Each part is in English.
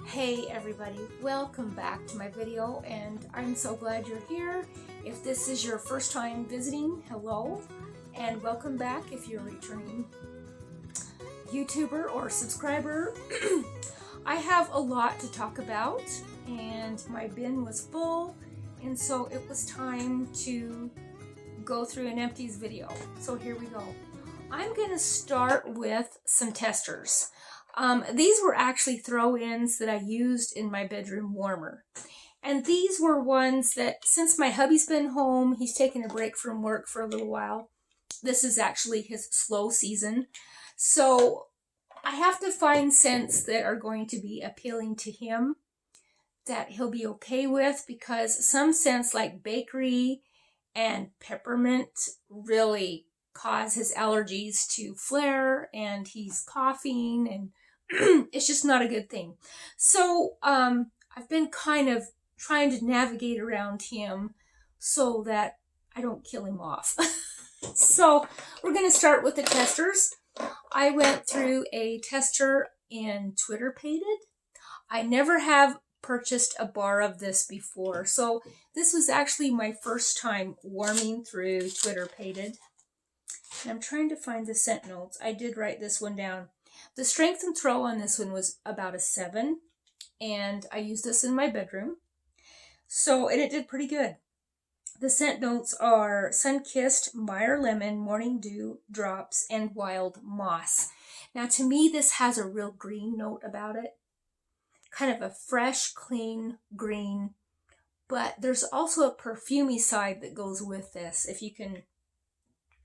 Hey everybody, welcome back to my video, and I'm so glad you're here. If this is your first time visiting, hello, and welcome back if you're a returning YouTuber or subscriber. I have a lot to talk about, and my bin was full, and so it was time to go through an empties video. So here we go. I'm going to start with some testers. These were actually throw-ins that I used in my bedroom warmer. And these were ones that, since my hubby's been home, he's taken a break from work for a little while. This is actually his slow season. So I have to find scents that are going to be appealing to him, that he'll be okay with, because some scents like bakery and peppermint really cause his allergies to flare, and he's coughing, and it's just not a good thing. So I've been kind of trying to navigate around him so that I don't kill him off. So we're going to start with the testers. I went through a tester in Twitter Pated. I never have purchased a bar of this before, so this was actually my first time warming through Twitter Pated. And I'm trying to find the scent notes. I did write this one down. The strength and throw on this one was about a 7, and I used this in my bedroom. So, and it did pretty good. The scent notes are Sun-Kissed, Meyer Lemon, Morning Dew, Drops, and Wild Moss. Now, to me, this has a real green note about it. Kind of a fresh, clean green. But there's also a perfumey side that goes with this, if you can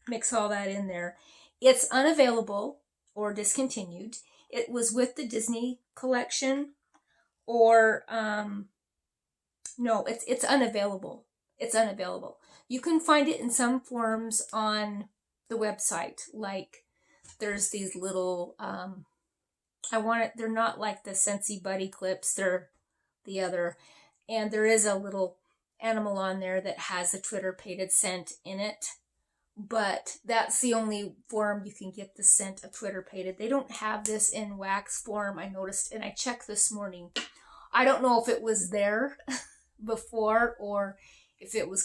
mix all that in there. It's unavailable or discontinued. It was with the Disney collection, or no, it's unavailable. It's unavailable. You can find it in some forms on the website. Like there's these little they're not like the Scentsy Buddy clips, they're the other. And there is a little animal on there that has a Twitter Pated scent in it. But that's the only form you can get the scent of Twitter Pated. They don't have this in wax form, I noticed, and I checked this morning. I don't know if it was there before or if it was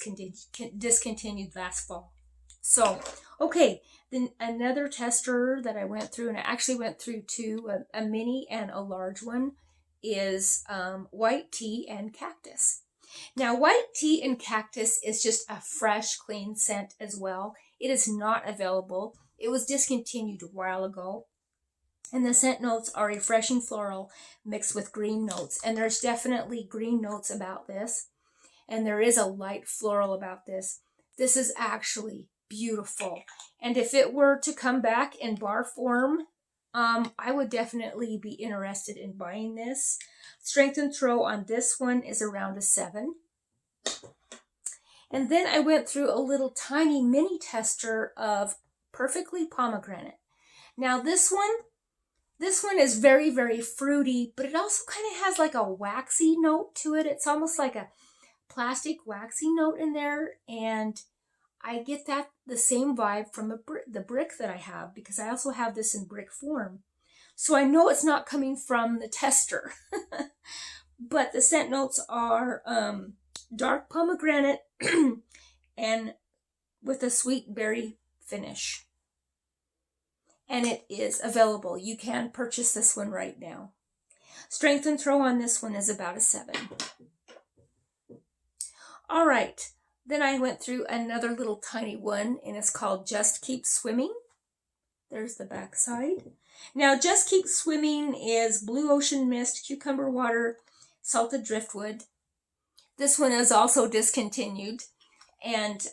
discontinued last fall. So, okay, then another tester that I went through, and I actually went through two, a mini and a large one, is White Tea and Cactus. Now, White Tea and Cactus is just a fresh, clean scent as well. It is not available. It was discontinued a while ago. And the scent notes are refreshing floral mixed with green notes. And there's definitely green notes about this. And there is a light floral about this. This is actually beautiful. And if it were to come back in bar form, I would definitely be interested in buying this. Strength and throw on this one is around a 7. And then I went through a little tiny mini tester of Perfectly Pomegranate. Now this one is very, very fruity, but it also kind of has like a waxy note to it. It's almost like a plastic waxy note in there, and I get the same vibe from the brick that I have, because I also have this in brick form. So I know it's not coming from the tester. But the scent notes are dark pomegranate and with a sweet berry finish. And it is available. You can purchase this one right now. Strength and throw on this one is about a 7. All right. Then I went through another little tiny one, and it's called Just Keep Swimming. There's the back side. Now, Just Keep Swimming is blue ocean mist, cucumber water, salted driftwood. This one is also discontinued, and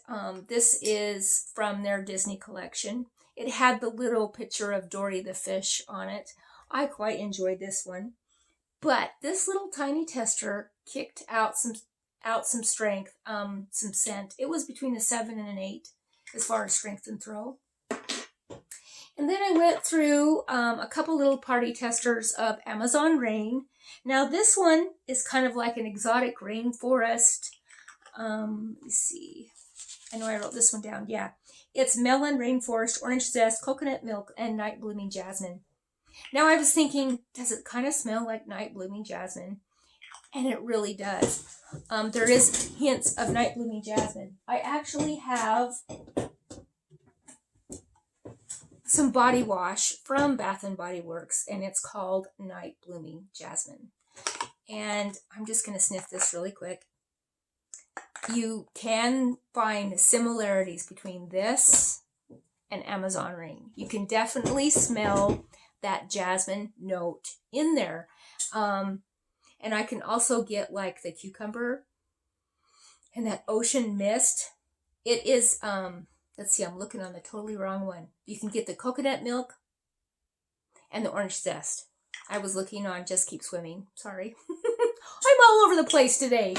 this is from their Disney collection. It had the little picture of Dory the fish on it. I quite enjoyed this one. But this little tiny tester kicked out some strength, some scent. It was between a 7 and an 8 as far as strength and throw. And then I went through a couple little party testers of Amazon Rain. Now this one is kind of like an exotic rainforest. Let me see. I know I wrote this one down. Yeah. It's melon, rainforest, orange zest, coconut milk, and night blooming jasmine. Now I was thinking, does it kind of smell like night blooming jasmine? And it really does. There is hints of night blooming jasmine. I actually have some body wash from Bath and Body Works, and it's called Night Blooming Jasmine. And I'm just going to sniff this really quick. You can find similarities between this and Amazon Rain. You can definitely smell that jasmine note in there. And I can also get like the cucumber and that ocean mist. It is, let's see, I'm looking on the totally wrong one. You can get the coconut milk and the orange zest. I was looking on Just Keep Swimming. Sorry. I'm all over the place today.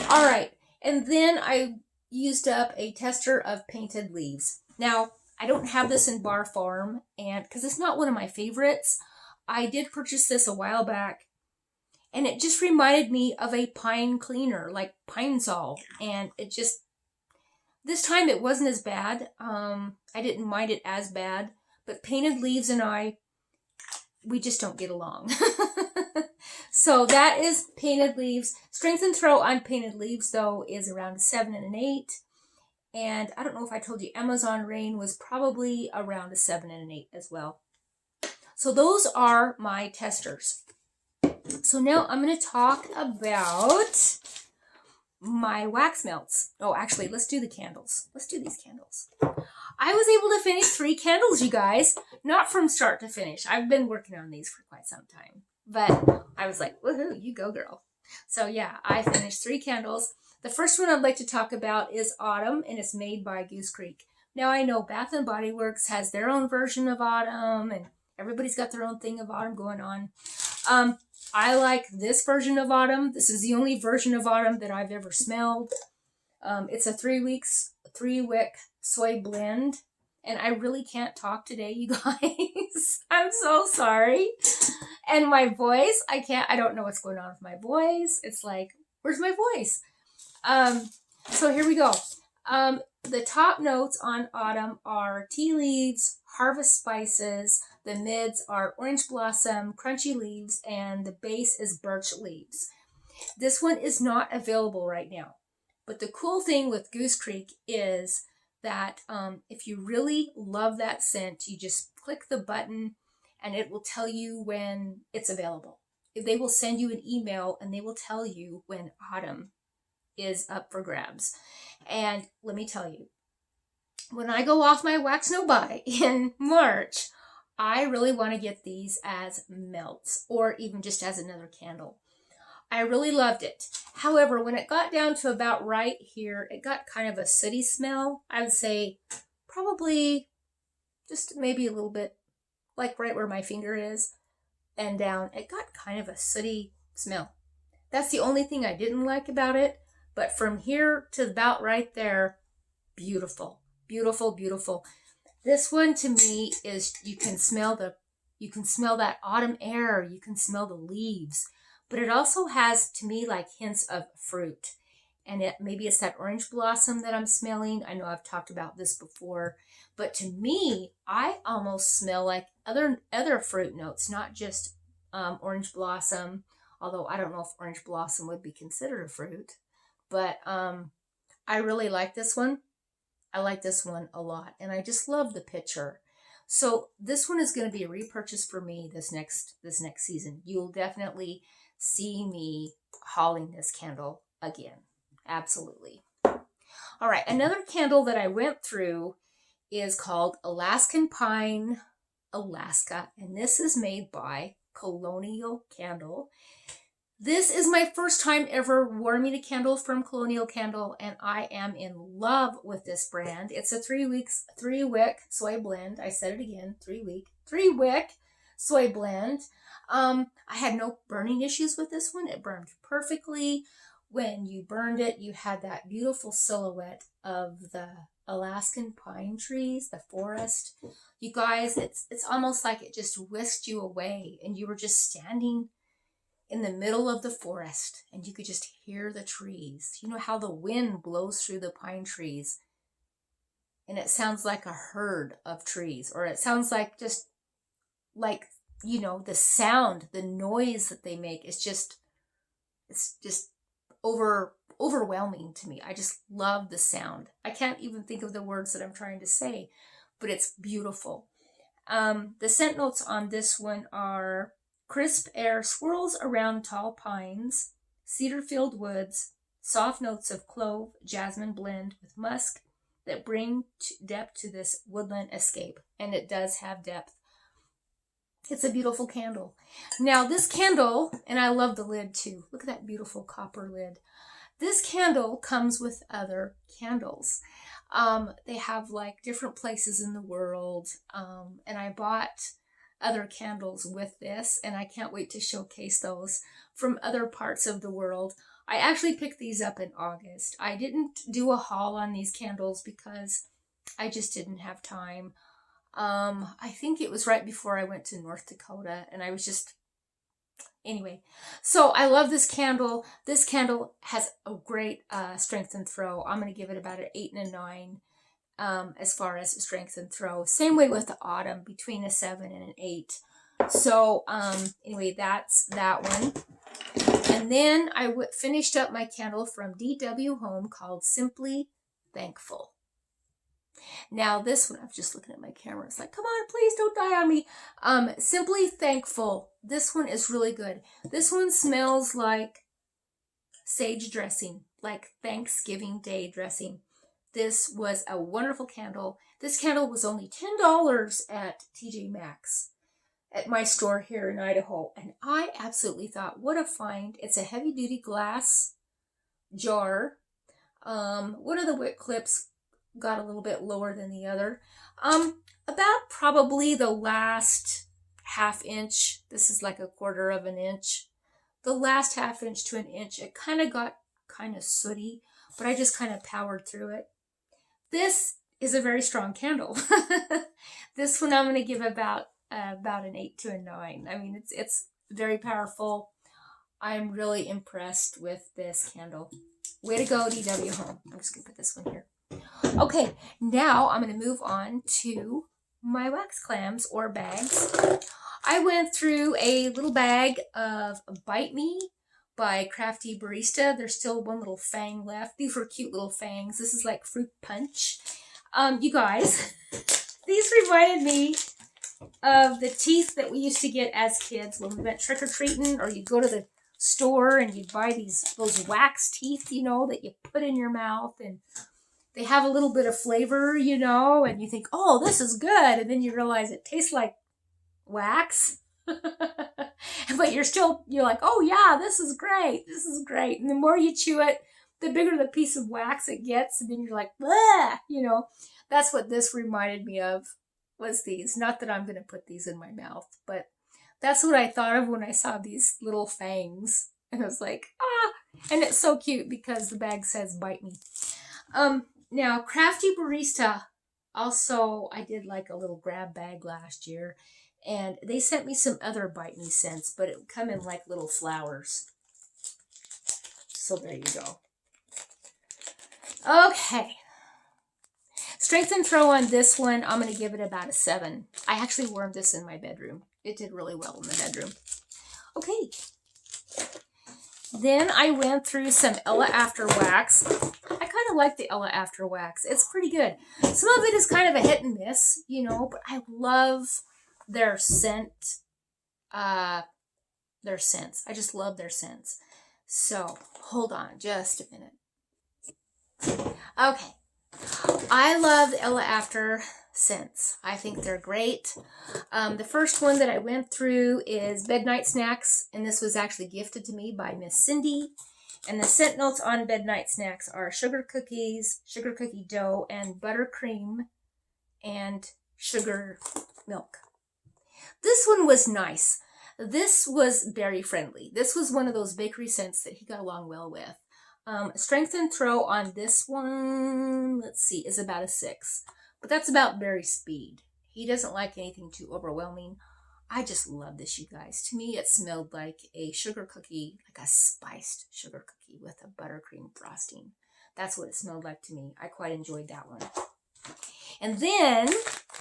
All right. And then I used up a tester of painted leaves. Now, I don't have this in bar form, and because it's not one of my favorites. I did purchase this a while back, and it just reminded me of a pine cleaner, like Pine Sol. And it just, this time it wasn't as bad. I didn't mind it as bad, but painted leaves and we just don't get along. So that is painted leaves. Strength and throw on painted leaves, though, is around a 7 and an 8. And I don't know if I told you, Amazon Rain was probably around a 7 and an 8 as well. So those are my testers. So now I'm going to talk about my wax melts. Oh, actually, let's do the candles. Let's do these candles. I was able to finish 3 candles, you guys. Not from start to finish. I've been working on these for quite some time. But I was like, woohoo, you go, girl. So yeah, I finished 3 candles. The first one I'd like to talk about is Autumn, and it's made by Goose Creek. Now, I know Bath and Body Works has their own version of Autumn, and everybody's got their own thing of Autumn going on. I like this version of Autumn. This is the only version of Autumn that I've ever smelled. It's a 3-wick soy blend. And I really can't talk today, you guys. I'm so sorry. And my voice, I don't know what's going on with my voice. It's like, where's my voice? So here we go. The top notes on Autumn are tea leaves, harvest spices. The mids are orange blossom, crunchy leaves, and the base is birch leaves. This one is not available right now. But the cool thing with Goose Creek is that if you really love that scent, you just click the button and it will tell you when it's available. They will send you an email and they will tell you when Autumn is up for grabs. And let me tell you, when I go off my wax no buy in March, I really want to get these as melts or even just as another candle. I really loved it. However, when it got down to about right here, it got kind of a sooty smell. I would say probably just maybe a little bit like right where my finger is and down. It got kind of a sooty smell. That's the only thing I didn't like about it. But from here to about right there, beautiful, beautiful, beautiful. This one to me is, you can smell that autumn air. You can smell the leaves. But it also has, to me, like hints of fruit. And maybe it's that orange blossom that I'm smelling. I know I've talked about this before. But to me, I almost smell like other fruit notes, not just orange blossom. Although I don't know if orange blossom would be considered a fruit. But I really like this one. I like this one a lot. And I just love the picture. So this one is going to be a repurchase for me this next season. You'll definitely see me hauling this candle again. Absolutely. All right, another candle that I went through is called Alaskan Pine Alaska, and this is made by Colonial Candle. This is my first time ever warming a candle from Colonial Candle, and I am in love with this brand. It's a 3-wick soy blend. I said it again, 3-wick soy blend. I had no burning issues with this one. It burned perfectly. When you burned it, you had that beautiful silhouette of the Alaskan pine trees, the forest. You guys, it's almost like it just whisked you away and you were just standing in the middle of the forest and you could just hear the trees. You know how the wind blows through the pine trees and it sounds like a herd of trees, or it sounds like just like you know, the sound, the noise that they make is just, it's just overwhelming to me. I just love the sound. I can't even think of the words that I'm trying to say, but it's beautiful. The scent notes on this one are crisp air swirls around tall pines, cedar-filled woods, soft notes of clove, jasmine blend with musk that bring depth to this woodland escape. And it does have depth. It's a beautiful candle. Now this candle, and I love the lid too. Look at that beautiful copper lid. This candle comes with other candles. They have like different places in the world. And I bought other candles with this, and I can't wait to showcase those from other parts of the world. I actually picked these up in August. I didn't do a haul on these candles because I just didn't have time. I think it was right before I went to North Dakota, and I was just, anyway. So I love this candle. This candle has a great strength and throw. I'm going to give it about an 8 and a 9 as far as strength and throw. Same way with the autumn, between a 7 and an 8. So anyway, that's that one. And then I finished up my candle from DW Home called Simply Thankful. Now this one, I'm just looking at my camera. It's like, come on, please don't die on me. Simply Thankful. This one is really good. This one smells like sage dressing, like Thanksgiving Day dressing. This was a wonderful candle. This candle was only $10 at TJ Maxx at my store here in Idaho. And I absolutely thought, what a find. It's a heavy duty glass jar. One of the wick clips got a little bit lower than the other. About probably the last ½ inch. This is like 1/4 of an inch. The last ½ inch to an inch, it kind of got kind of sooty, but I just kind of powered through it. This is a very strong candle. This one I'm going to give about an 8 to a 9. I mean, it's very powerful. I'm really impressed with this candle. Way to go, DW Home. I'm just going to put this one here. Okay, now I'm going to move on to my wax clams or bags. I went through a little bag of Bite Me by Crafty Barista. There's still one little fang left. These were cute little fangs. This is like fruit punch. You guys, these reminded me of the teeth that we used to get as kids when we went trick-or-treating, or you'd go to the store and you'd buy those wax teeth, you know, that you put in your mouth, and they have a little bit of flavor, you know, and you think, oh, this is good, and then you realize it tastes like wax. But you're like, oh yeah, this is great, and the more you chew it, the bigger the piece of wax it gets, and then you're like, bleh, you know. That's what this reminded me of, was these. Not that I'm going to put these in my mouth, but that's what I thought of when I saw these little fangs, and I was like, ah. And it's so cute because the bag says Bite Me. Now Crafty Barista, also I did like a little grab bag last year, and they sent me some other Bite Me scents, but it would come in like little flowers. So there you go. Okay. Strength and throw on this one, I'm going to give it about a 7. I actually warmed this in my bedroom. It did really well in the bedroom. Okay. Then I went through some Ella After Wax. I kind of like the Ella After Wax. It's pretty good. Some of it is kind of a hit and miss, you know, but I love their scent. Their scents. I just love their scents. So, hold on just a minute. Okay. I love the Ella After scents. I think they're great. The first one that I went through is Bed Night Snacks, and this was actually gifted to me by Miss Cindy. And the scent notes on Bed Night Snacks are sugar cookies, sugar cookie dough, and buttercream, and sugar milk. This one was nice. This was berry friendly. This was one of those bakery scents that he got along well with. Strength and throw on this one, let's see, is about a 6. But that's about berry speed. He doesn't like anything too overwhelming. I just love this, you guys. To me, it smelled like a sugar cookie, like a spiced sugar cookie with a buttercream frosting. That's what it smelled like to me. I quite enjoyed that one. And then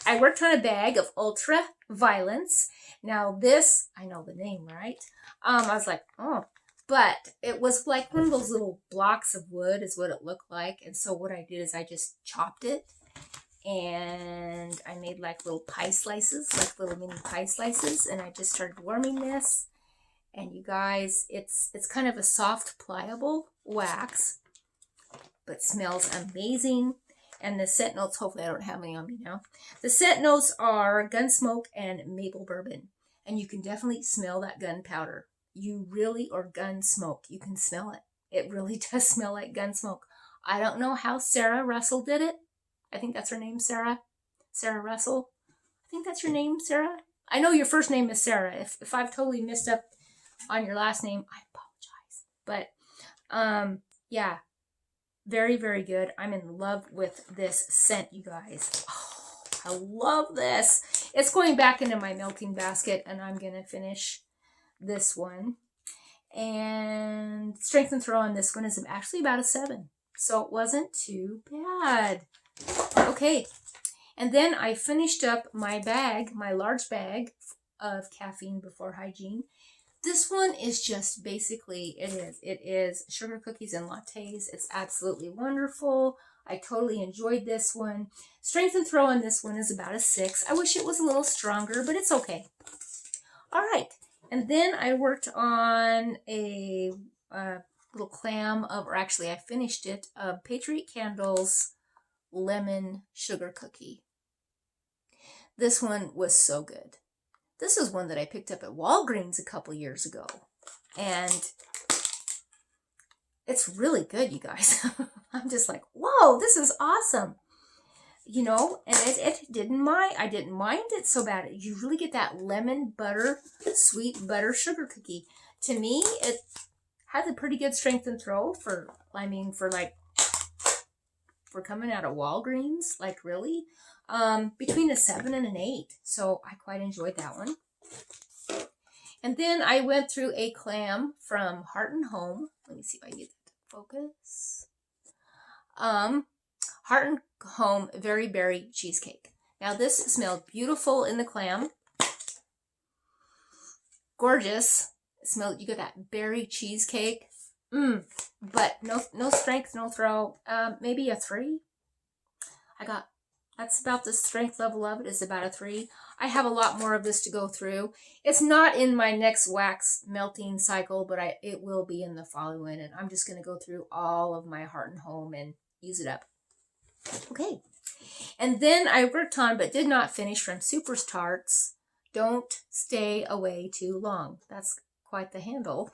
I I worked on a bag of Ultra Violence. Now this, I know the name, right? I was like, oh, but it was like one of those little blocks of wood is what it looked like. And so what I did is I just chopped it and I made like little pie slices, like little mini pie slices. And I just started warming this. And you guys, it's kind of a soft, pliable wax, but smells amazing. And the scent notes, hopefully I don't have any on me now. The scent notes are gunsmoke and maple bourbon. And you can definitely smell that gunpowder. You really, or gun smoke, you can smell it. It really does smell like gun smoke. I don't know how Sarah Russell did it. I think that's her name, Sarah. Sarah Russell. I think that's your name, Sarah. I know your first name is Sarah. If I've totally messed up on your last name, I apologize. But, yeah. Very, very good. I'm in love with this scent, you guys. Oh, I love this. It's going back into my melting basket, and I'm going to finish this one. And strength and throw on this one is actually about a 7. So it wasn't too bad. Okay. And then I finished up my bag, my large bag of Caffeine Before Hygiene. This one is just basically, it is sugar cookies and lattes. It's absolutely wonderful. I totally enjoyed this one. Strength and throw on this one is about a 6. I wish it was a little stronger, but it's okay. All right. And then I worked on a little clam of, or actually I finished it, Patriot Candles Lemon Sugar Cookie. This one was so good. This is one that I picked up at Walgreens a couple years ago. And it's really good, you guys. I'm just like, whoa, this is awesome. You know, and I didn't mind it so bad. You really get that lemon butter, sweet butter sugar cookie. To me, it has a pretty good strength and throw for coming out of Walgreens, like really. Between a 7 and an 8. So I quite enjoyed that one. And then I went through a clam from HartnHome. Let me see if I can get that to focus. HartnHome Very Berry Cheesecake. Now this smelled beautiful in the clam. Gorgeous. It smelled, you get that berry cheesecake. But no strength, no throw. Maybe a 3. That's about the strength level of it, is about a 3. I have a lot more of this to go through. It's not in my next wax melting cycle, but it will be in the following. And I'm just going to go through all of my HartnHome and use it up. Okay. And then I worked on, but did not finish, from Super's Tarts, Don't Stay Away Too Long. That's quite the handle.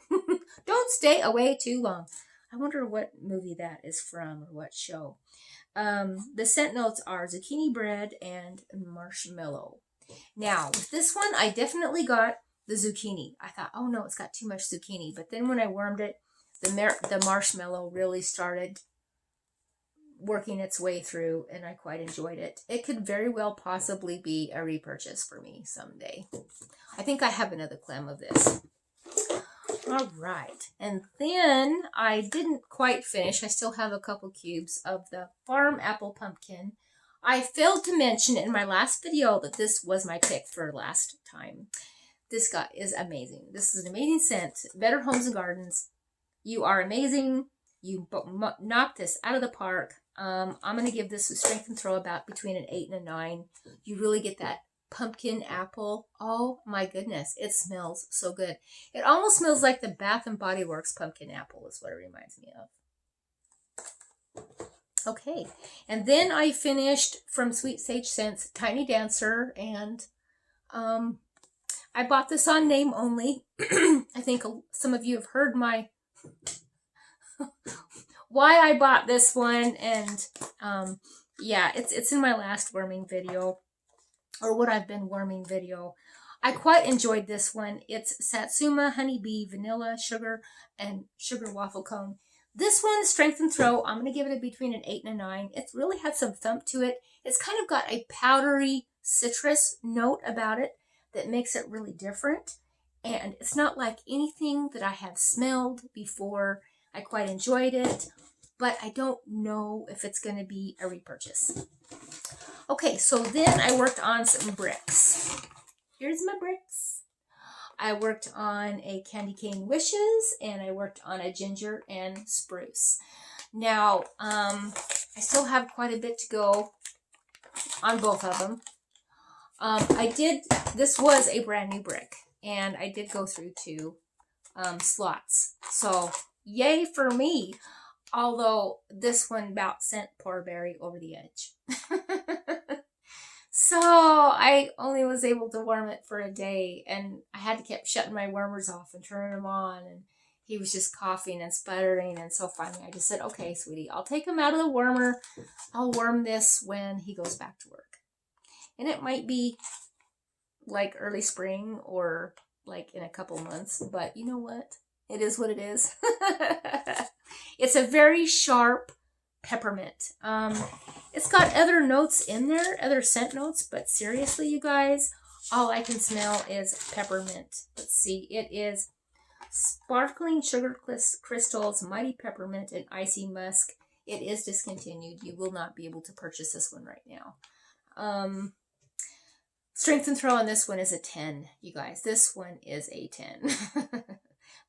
Don't stay away too long. I wonder what movie that is from, or what show. The scent notes are zucchini bread and marshmallow. Now, with this one, I definitely got the zucchini. I thought, oh no, it's got too much zucchini. But then when I warmed it, the marshmallow really started working its way through, and I quite enjoyed it. It could very well possibly be a repurchase for me someday. I think I have another clam of this. All right, and then I didn't quite finish. I still have a couple cubes of the Farm Apple Pumpkin. I failed to mention in my last video that this was my pick for last time. This guy is amazing. This is an amazing scent. Better Homes and Gardens. You are amazing. You knocked this out of the park. I'm going to give this a strength and throw about between an 8 and a 9. You really get that pumpkin apple. Oh my goodness, it smells so good. It almost smells like the Bath and Body Works pumpkin apple is what it reminds me of. Okay, and then I finished from Sweet Sage Scents Tiny Dancer, and I bought this on name only. I think some of you have heard my why I bought this one, and yeah, it's in my last warming video, or what I've been warming video. I quite enjoyed this one. It's Satsuma Honeybee Vanilla Sugar and Sugar Waffle Cone. This one, strength and throw, I'm going to give it between an 8 and a 9. It's really had some thump to it. It's kind of got a powdery citrus note about it that makes it really different. And it's not like anything that I have smelled before. I quite enjoyed it, but I don't know if it's going to be a repurchase. Okay, so then I worked on some bricks. Here's my bricks. I worked on a Candy Cane Wishes, and I worked on a Ginger and Spruce. Now, I still have quite a bit to go on both of them. This was a brand new brick, and I did go through 2 slots. So, yay for me. Although, this one about sent poor Barry over the edge. So, I only was able to warm it for a day, and I had to keep shutting my warmers off and turning them on, and he was just coughing and sputtering, and so finally I just said, okay, sweetie, I'll take him out of the warmer. I'll warm this when he goes back to work. And it might be like early spring or like in a couple months, but you know what? It is what it is. It's a very sharp peppermint. It's got other notes in there, other scent notes, but seriously, you guys, all I can smell is peppermint. Let's see, it is sparkling sugar crystals, mighty peppermint, and icy musk. It is discontinued. You will not be able to purchase this one right now. Strength and throw on this one is a 10, you guys. This one is a 10.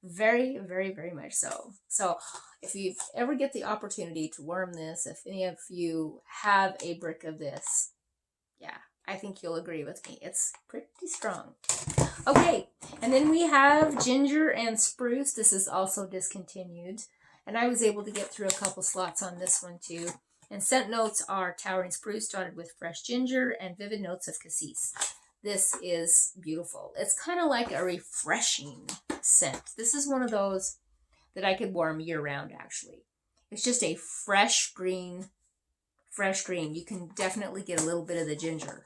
Very, very, very much so. So if you ever get the opportunity to warm this, if any of you have a brick of this, yeah, I think you'll agree with me. It's pretty strong. Okay, and then we have Ginger and Spruce. This is also discontinued. And I was able to get through a couple slots on this one too. And scent notes are Towering Spruce, started with fresh ginger, and vivid notes of cassis. This is beautiful. It's kind of like a refreshing scent. This is one of those that I could warm year round, actually. It's just a fresh green. You can definitely get a little bit of the ginger.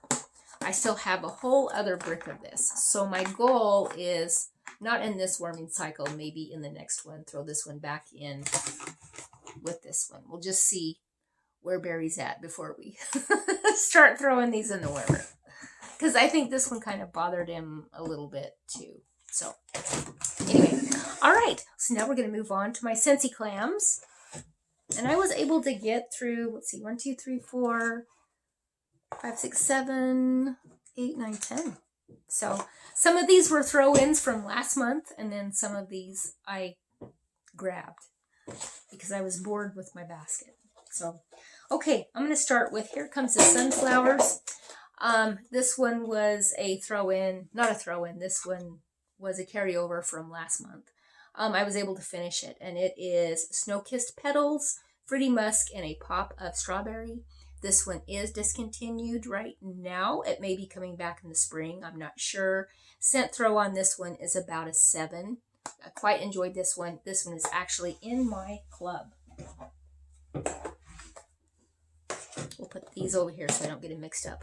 I still have a whole other brick of this. So my goal is, not in this warming cycle, maybe in the next one, throw this one back in with this one. We'll just see where Barry's at before we start throwing these in the warmer. Because I think this one kind of bothered him a little bit too. So anyway, all right. So now we're going to move on to my Scentsy clams. And I was able to get through, let's see, 1, 2, 3, 4, 5, 6, 7, 8, 9, 10. So some of these were throw-ins from last month, and then some of these I grabbed because I was bored with my basket. So, okay, I'm going to start with, here comes the sunflowers. This one was a throw-in, not a throw-in, this one was a carryover from last month. I was able to finish it, and it is Snow-Kissed Petals, Fruity Musk, and a pop of strawberry. This one is discontinued right now. It may be coming back in the spring. I'm not sure. Scent throw on this one is about a 7. I quite enjoyed this one. This one is actually in my club. We'll put these over here so I don't get them mixed up.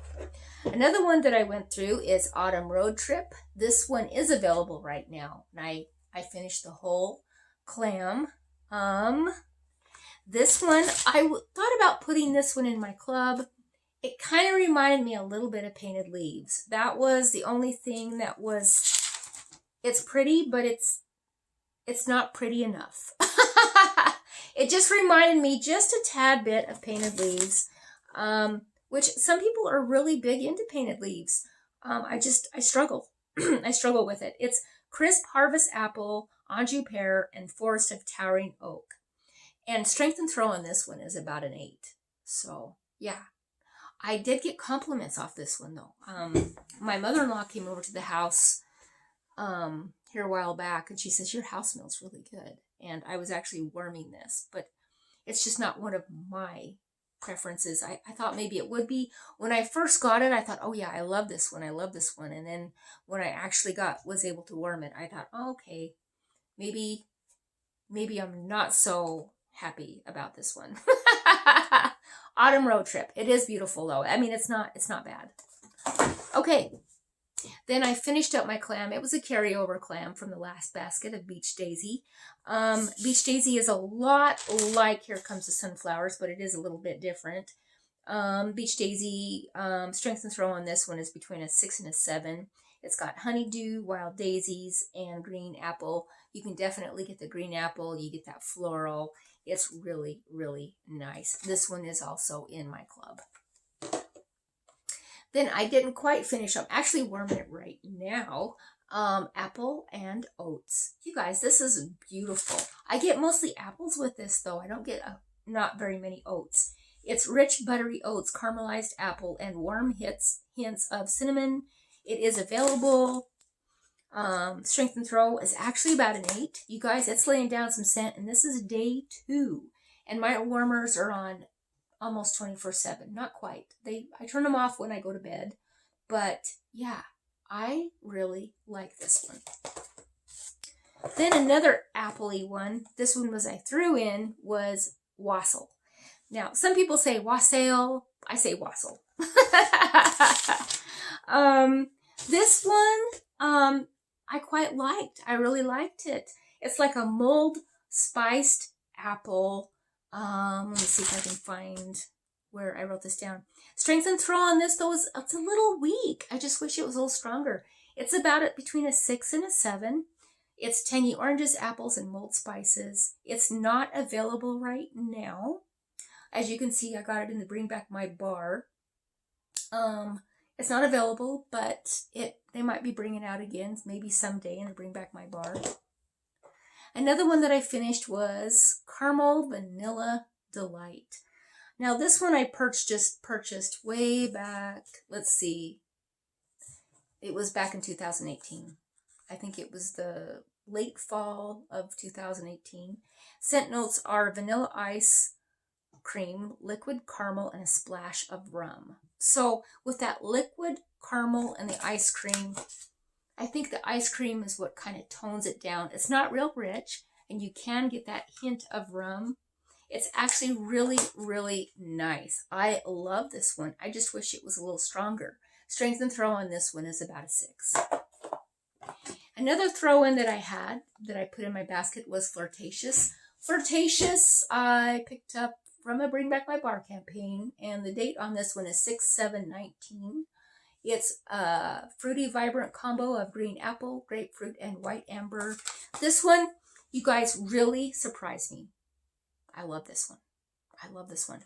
Another one that I went through is Autumn Road Trip. This one is available right now. And I finished the whole clam. This one, I thought about putting this one in my club. It kind of reminded me a little bit of Painted Leaves. That was the only thing that was, it's pretty, but it's not pretty enough. It just reminded me just a tad bit of Painted Leaves, which some people are really big into Painted Leaves. I struggle. I struggle with it. It's Crisp Harvest Apple, Anjou Pear, and Forest of Towering Oak. And strength and throw on this one is about an 8. So, yeah. I did get compliments off this one, though. My mother-in-law came over to the house here a while back, and she says, your house smells really good. And I was actually warming this, but it's just not one of my preferences. I thought maybe it would be. When I first got it, I thought, oh yeah, I love this one. I love this one. And then when I actually was able to warm it, I thought, oh, okay, maybe I'm not so happy about this one. Autumn Road Trip. It is beautiful though. I mean, it's not bad. Okay. Then I finished up my clam. It was a carryover clam from the last basket of Beach Daisy. Beach Daisy is a lot like Here Comes the Sunflowers, but it is a little bit different. Beach Daisy, strength and throw on this one is between a 6 and a 7. It's got honeydew, wild daisies, and green apple. You can definitely get the green apple. You get that floral. It's really, really nice. This one is also in my club. Then I didn't quite finish. I'm actually warming it right now. Apple and oats. You guys, this is beautiful. I get mostly apples with this though. I don't get not very many oats. It's rich buttery oats, caramelized apple, and warm hints of cinnamon. It is available. Strength and Throw is actually about an 8. You guys, it's laying down some scent, and this is day 2. And my warmers are on almost 24/7. Not quite. I turn them off when I go to bed. But yeah, I really like this one. Then another appley one. This one I threw in was Wassail. Now, some people say Wassail. I say Wassail. This one, I quite liked. I really liked it. It's like a mulled spiced apple. Let me see if I can find where I wrote this down. Strength and Throw on this though it's a little weak. I just wish it was a little stronger. It's about between a 6 and a 7. It's tangy oranges, apples, and mulled spices. It's not available right now. As you can see, I got it in the Bring Back My Bar. It's not available, but they might be bringing it out again, maybe someday in the Bring Back My Bar. Another one that I finished was Caramel Vanilla Delight. Now this one I purchased way back, let's see, it was back in 2018. I think it was the late fall of 2018. Scent notes are vanilla ice cream, liquid caramel, and a splash of rum. So with that liquid caramel and the ice cream, I think the ice cream is what kind of tones it down. It's not real rich, and you can get that hint of rum. It's actually really, really nice. I love this one. I just wish it was a little stronger. Strength and Throw on this one is about a 6. Another throw-in that I had, that I put in my basket, was Flirtatious. Flirtatious, I picked up from a Bring Back My Bar campaign, and the date on this one is 6/7/19. It's a fruity, vibrant combo of green apple, grapefruit, and white amber. This one, you guys, really surprised me. I love this one. I love this one.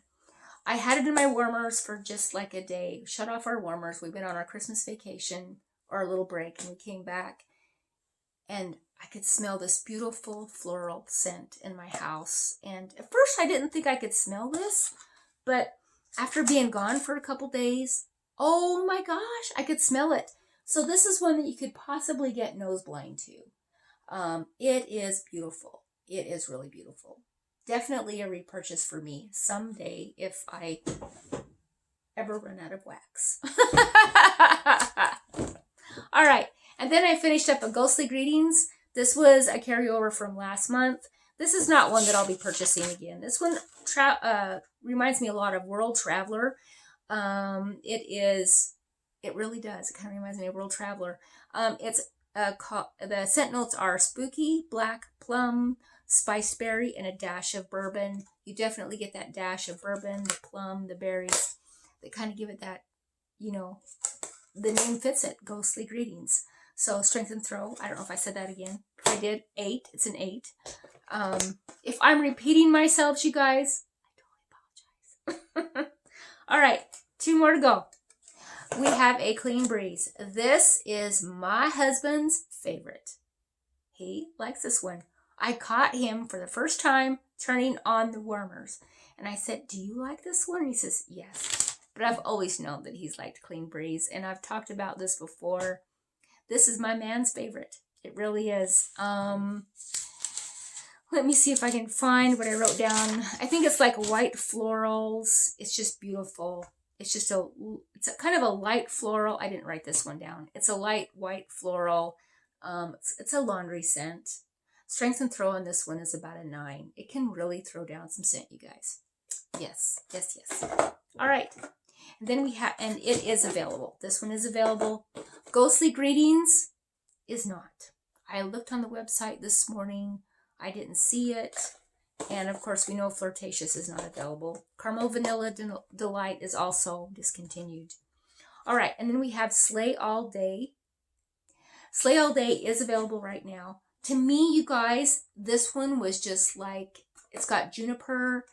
I had it in my warmers for just like a day. Shut off our warmers. We went on our Christmas vacation, or a little break, and we came back. And I could smell this beautiful floral scent in my house. And at first I didn't think I could smell this. But after being gone for a couple days, oh my gosh, I could smell it. So this is one that you could possibly get nose blind to. It is beautiful. It is really beautiful. Definitely a repurchase for me someday if I ever run out of wax. All right. And then I finished up a Ghostly Greetings. This was a carryover from last month. This is not one that I'll be purchasing again. This one reminds me a lot of World Traveler. It really does. It kind of reminds me of World Traveler. The scent notes are spooky, black plum, spiced berry, and a dash of bourbon. You definitely get that dash of bourbon, the plum, the berries. They kind of give it that, you know, the name fits it, Ghostly Greetings. So Strength and Throw, I don't know if I said that again. If I did, 8, it's an 8. If I'm repeating myself, you guys, I totally apologize. All right, 2 more to go. We have a Clean Breeze. This is my husband's favorite. He likes this one. I caught him for the first time turning on the warmers. And I said, do you like this one? And he says, yes. But I've always known that he's liked Clean Breeze. And I've talked about this before. This is my man's favorite. It really is. Let me see if I can find what I wrote down. I think it's like white florals. It's just beautiful. It's a kind of a light floral. I didn't write this one down. It's a light white floral. It's a laundry scent. Strength and Throw on this one is about a 9. It can really throw down some scent, you guys. Yes, yes, yes. All right. And then we have, and it is available. This one is available. Ghostly Greetings is not. I looked on the website this morning. I didn't see it. And of course, we know Flirtatious is not available. Caramel Vanilla Delight is also discontinued. All right. And then we have Sleigh All Day. Sleigh All Day is available right now. To me, you guys, this one was just like, it's got juniper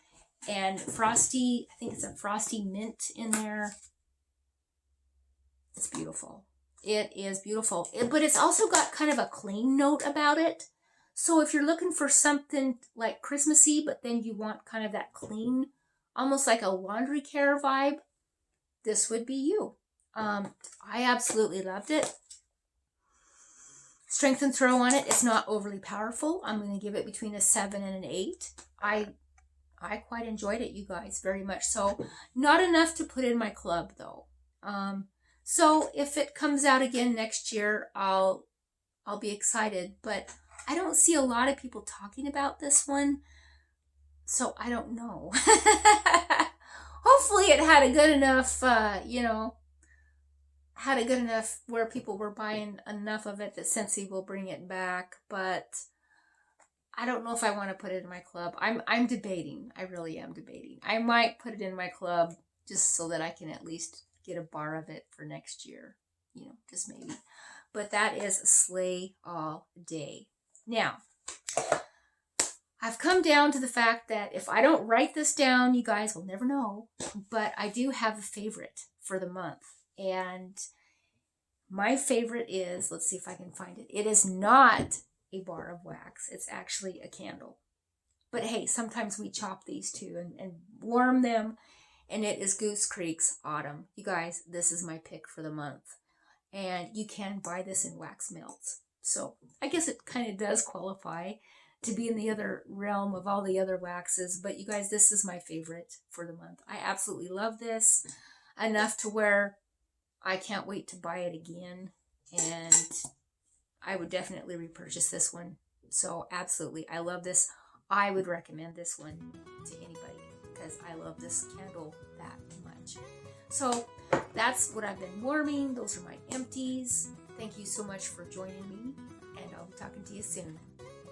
and frosty, I think it's a frosty mint in there. It's beautiful. It is beautiful. But it's also got kind of a clean note about it. So if you're looking for something like Christmassy, but then you want kind of that clean, almost like a laundry care vibe, this would be you. I absolutely loved it. Strength and throw on it, it's not overly powerful. I'm going to give it between a 7 and an 8. I quite enjoyed it, you guys, very much so. Not enough to put in my club, though. So if it comes out again next year, I'll be excited. But I don't see a lot of people talking about this one, so I don't know. Hopefully it had a good enough, had a good enough where people were buying enough of it that Scentsy will bring it back. But I don't know if I want to put it in my club. I'm debating. I really am debating. I might put it in my club just so that I can at least get a bar of it for next year. Just maybe. But that is Sleigh All Day. Now, I've come down to the fact that if I don't write this down, you guys will never know. But I do have a favorite for the month. And my favorite is, let's see if I can find it. It is not a bar of wax. It's actually a candle. But hey, sometimes we chop these too and warm them. And it is Goose Creek's Autumn. You guys, this is my pick for the month. And you can buy this in wax melts. So I guess it kind of does qualify to be in the other realm of all the other waxes. But you guys, this is my favorite for the month. I absolutely love this enough to where I can't wait to buy it again. And I would definitely repurchase this one. So absolutely, I love this. I would recommend this one to anybody because I love this candle that much. So that's what I've been warming. Those are my empties. Thank you so much for joining me, and I'll be talking to you soon.